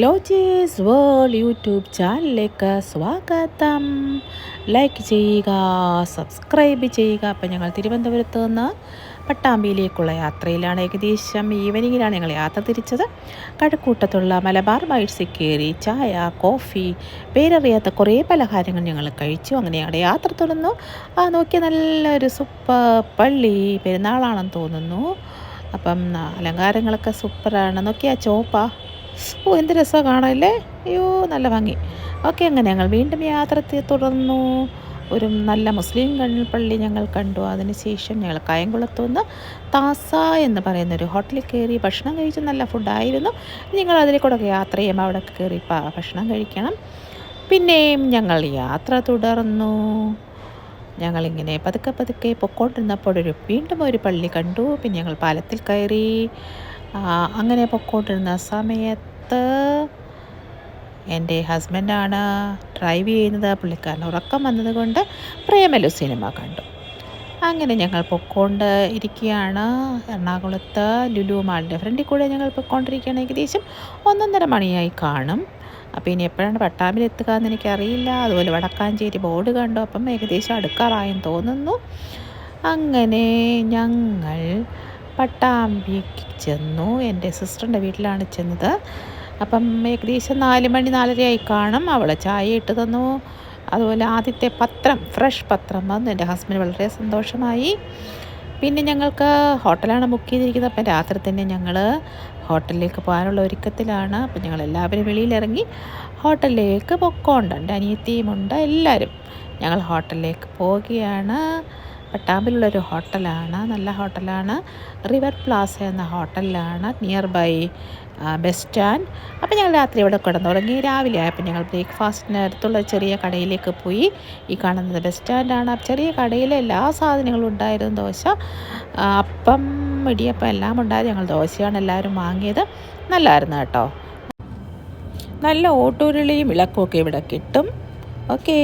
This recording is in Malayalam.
ലോജീസ് വേൾഡ് യൂട്യൂബ് ചാനലിലേക്ക് സ്വാഗതം. ലൈക്ക് ചെയ്യുക, സബ്സ്ക്രൈബ് ചെയ്യുക. അപ്പം ഞങ്ങൾ തിരുവനന്തപുരത്ത് നിന്ന് പട്ടാമ്പിയിലേക്കുള്ള യാത്രയിലാണ്. ഏകദേശം ഈവനിങ്ങിലാണ് ഞങ്ങൾ യാത്ര തിരിച്ചത്. കഴക്കൂട്ടത്തുള്ള മലബാർ ബൈറ്റ്സിൽ കയറി ചായ, കോഫി, പേരറിയാത്ത കുറേ പലഹാരങ്ങൾ ഞങ്ങൾ കഴിച്ചു. അങ്ങനെ ഞങ്ങളുടെ യാത്ര തുടർന്നു. നോക്കിയ നല്ലൊരു സൂപ്പർ പള്ളി, പെരുന്നാളാണെന്ന് തോന്നുന്നു. അപ്പം അലങ്കാരങ്ങളൊക്കെ സൂപ്പറാണ്. നോക്കിയാൽ ചോപ്പാ, എന്ത് രസമാണ് കാണാനല്ലേ. അയ്യോ, നല്ല ഭംഗി. ഓക്കെ, അങ്ങനെ ഞങ്ങൾ വീണ്ടും യാത്ര തുടർന്നു. ഒരു നല്ല മുസ്ലിം പള്ളി ഞങ്ങൾ കണ്ടു. അതിനുശേഷം ഞങ്ങൾ കായംകുളത്തുനിന്ന് താസ എന്ന് പറയുന്നൊരു ഹോട്ടലിൽ കയറി ഭക്ഷണം കഴിച്ചു. നല്ല ഫുഡായിരുന്നു. നിങ്ങൾ അതിൽ കൂടെ യാത്ര ചെയ്യുമ്പോൾ അവിടെ കയറി ഭക്ഷണം കഴിക്കണം. പിന്നെയും ഞങ്ങൾ യാത്ര തുടർന്നു. ഞങ്ങളിങ്ങനെ പതുക്കെ പതുക്കെ പൊക്കോണ്ടിരുന്നപ്പോൾ വീണ്ടും ഒരു പള്ളി കണ്ടു. പിന്നെ ഞങ്ങൾ പാലത്തിൽ കയറി. അങ്ങനെ പൊക്കോണ്ടിരുന്ന സമയത്ത് എൻ്റെ ഹസ്ബൻഡാണ് ഡ്രൈവ് ചെയ്യുന്നത്. പുള്ളിക്കാരൻ ഉറക്കം വന്നതുകൊണ്ട് പ്രേമലു സിനിമ കണ്ടു. അങ്ങനെ ഞങ്ങൾ പൊക്കോണ്ട് ഇരിക്കുകയാണ്. എറണാകുളത്ത് ലുലു മാളിൻ്റെ ഫ്രണ്ടിൽ കൂടെ ഞങ്ങൾ പൊയ്ക്കൊണ്ടിരിക്കുകയാണ്. ഏകദേശം 1:30 മണിയായി കാണും. അപ്പോൾ ഇനി എപ്പോഴാണ് പട്ടാമ്പിൽ എത്തുക എന്ന് എനിക്കറിയില്ല. അതുപോലെ വടക്കാഞ്ചേരി ബോർഡ് കണ്ടു. അപ്പം ഏകദേശം അടുക്കാറായെന്ന് തോന്നുന്നു. അങ്ങനെ ഞങ്ങൾ പട്ടാമ്പിക്ക് ചെന്നു. എൻ്റെ സിസ്റ്ററിൻ്റെ വീട്ടിലാണ് ചെന്നത്. അപ്പം ഏകദേശം 4 മണി 4:30 കാണും. അവളെ ചായ ഇട്ട് തന്നു. അതുപോലെ ആദ്യത്തെ പത്രം, ഫ്രഷ് പത്രം വന്നു. എൻ്റെ ഹസ്ബൻഡ് വളരെ സന്തോഷമായി. പിന്നെ ഞങ്ങൾക്ക് ഹോട്ടലാണ് ബുക്ക് ചെയ്തിരിക്കുന്നത്. അപ്പം രാത്രി തന്നെ ഞങ്ങൾ ഹോട്ടലിലേക്ക് പോകാനുള്ള ഒരുക്കത്തിലാണ്. അപ്പം ഞങ്ങൾ എല്ലാവരും വെളിയിലിറങ്ങി ഹോട്ടലിലേക്ക് പൊക്കോണ്ടുണ്ട്. അനിയത്തിയുമുണ്ട്. എല്ലാവരും ഞങ്ങൾ ഹോട്ടലിലേക്ക് പോവുകയാണ്. പട്ടാമ്പിലുള്ളൊരു ഹോട്ടലാണ്, നല്ല ഹോട്ടലാണ്. റിവർ പ്ലാസ എന്ന ഹോട്ടലിലാണ്, നിയർ ബൈ ബസ് സ്റ്റാൻഡ്. അപ്പോൾ ഞങ്ങൾ രാത്രി ഇവിടെ കിടന്നുറങ്ങി. രാവിലെ ആയപ്പോൾ ഞങ്ങൾ ബ്രേക്ക്ഫാസ്റ്റിന് അടുത്തുള്ള ചെറിയ കടയിലേക്ക് പോയി. ഈ കാണുന്നത് ബസ് സ്റ്റാൻഡാണ്. ചെറിയ കടയിൽ എല്ലാ സാധനങ്ങളും ഉണ്ടായിരുന്നു. ദോശ, അപ്പം, ഇടിയപ്പം എല്ലാം ഉണ്ടായിരുന്നു. ഞങ്ങൾ ദോശയാണ് എല്ലാവരും വാങ്ങിയത്. നല്ലതായിരുന്നു കേട്ടോ. നല്ല ഓട്ടുരുളിയും വിളക്കുമൊക്കെ ഇവിടെ കിട്ടും. ഓക്കേ.